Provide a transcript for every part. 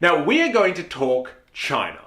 Now we are going to talk China,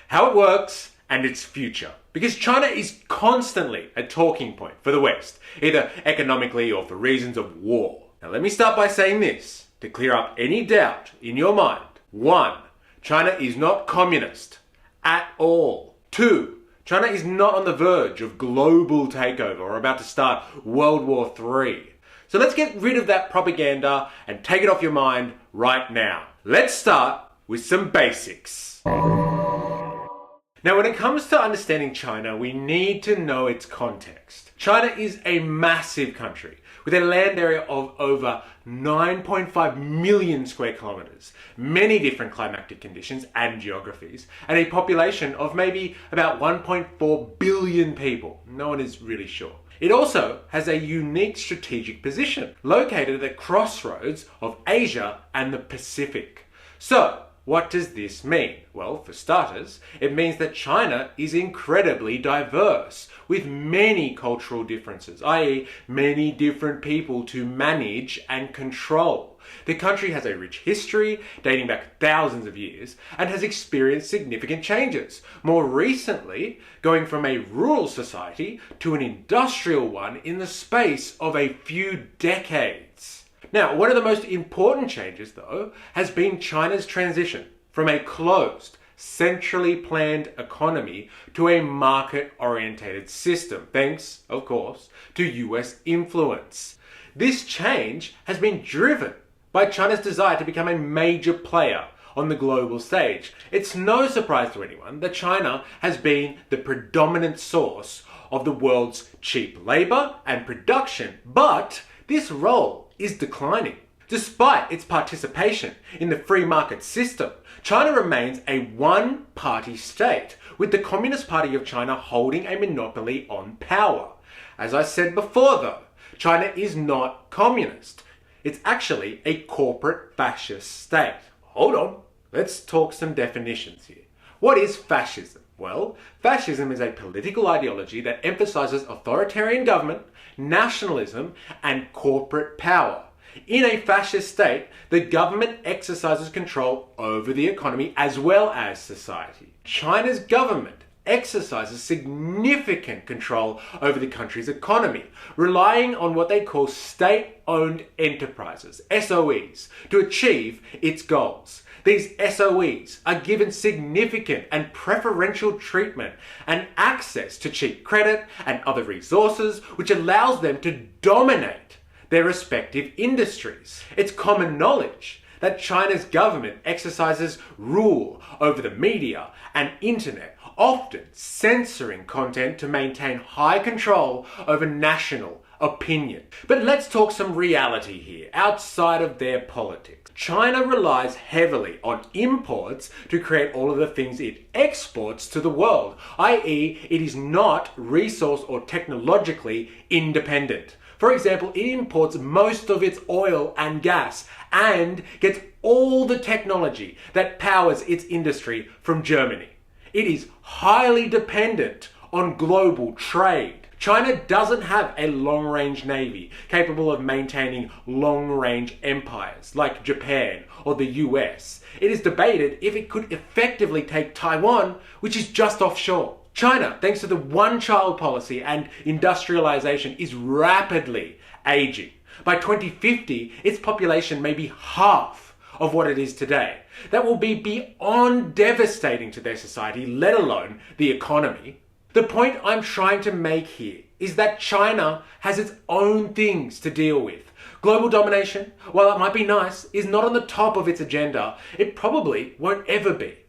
how it works and its future. Because China is constantly a talking point for the West, either economically or for reasons of war. Now let me start by saying this, to clear up any doubt in your mind. 1. China is not communist at all. 2. China is not on the verge of global takeover or about to start World War III. So let's get rid of that propaganda and take it off your mind right now. Let's start with some basics. Now, when it comes to understanding China, we need to know its context. China is a massive country with a land area of over 9.5 million square kilometers, many different climatic conditions and geographies, and a population of maybe about 1.4 billion people. No one is really sure. It also has a unique strategic position, located at the crossroads of Asia and the Pacific. So, what does this mean? Well, for starters, it means that China is incredibly diverse, with many cultural differences, i.e. many different people to manage and control. The country has a rich history, dating back thousands of years, and has experienced significant changes. More recently, going from a rural society to an industrial one in the space of a few decades. Now, one of the most important changes, though, has been China's transition from a closed, centrally planned economy to a market-orientated system, thanks, of course, to US influence. This change has been driven by China's desire to become a major player on the global stage. It's no surprise to anyone that China has been the predominant source of the world's cheap labor and production, but this role is declining. Despite its participation in the free market system, China remains a one-party state, with the Communist Party of China holding a monopoly on power. As I said before though, China is not communist. It's actually a corporate fascist state. Hold on, let's talk some definitions here. What is fascism? Well, fascism is a political ideology that emphasizes authoritarian government, nationalism, and corporate power. In a fascist state, the government exercises control over the economy as well as society. China's government exercises significant control over the country's economy, relying on what they call state-owned enterprises, SOEs, to achieve its goals. These SOEs are given significant and preferential treatment and access to cheap credit and other resources, which allows them to dominate their respective industries. It's common knowledge that China's government exercises rule over the media and internet, often censoring content to maintain high control over national opinion. But let's talk some reality here, outside of their politics. China relies heavily on imports to create all of the things it exports to the world, i.e. it is not resource or technologically independent. For example, it imports most of its oil and gas and gets all the technology that powers its industry from Germany. It is highly dependent on global trade. China doesn't have a long-range navy capable of maintaining long-range empires like Japan or the US. It is debated if it could effectively take Taiwan, which is just offshore. China, thanks to the one-child policy and industrialization, is rapidly aging. By 2050, its population may be half of what it is today. That will be beyond devastating to their society, let alone the economy. The point I'm trying to make here is that China has its own things to deal with. Global domination, while it might be nice, is not on the top of its agenda. It probably won't ever be.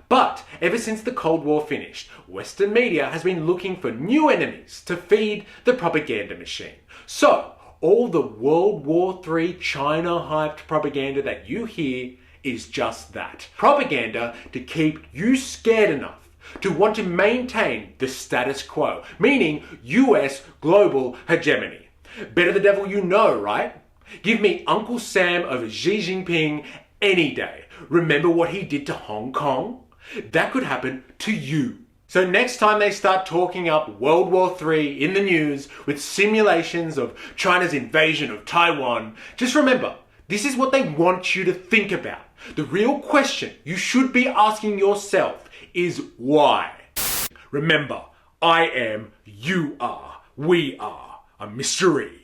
But ever since the Cold War finished, Western media has been looking for new enemies to feed the propaganda machine. So, all the World War III China-hyped propaganda that you hear is just that. Propaganda to keep you scared enough to want to maintain the status quo, meaning US global hegemony. Better the devil you know, right? Give me Uncle Sam over Xi Jinping any day. Remember what he did to Hong Kong? That could happen to you. So next time they start talking up World War III in the news with simulations of China's invasion of Taiwan, just remember, this is what they want you to think about. The real question you should be asking yourself is why. Remember, I am, you are, we are. I'm MysterE.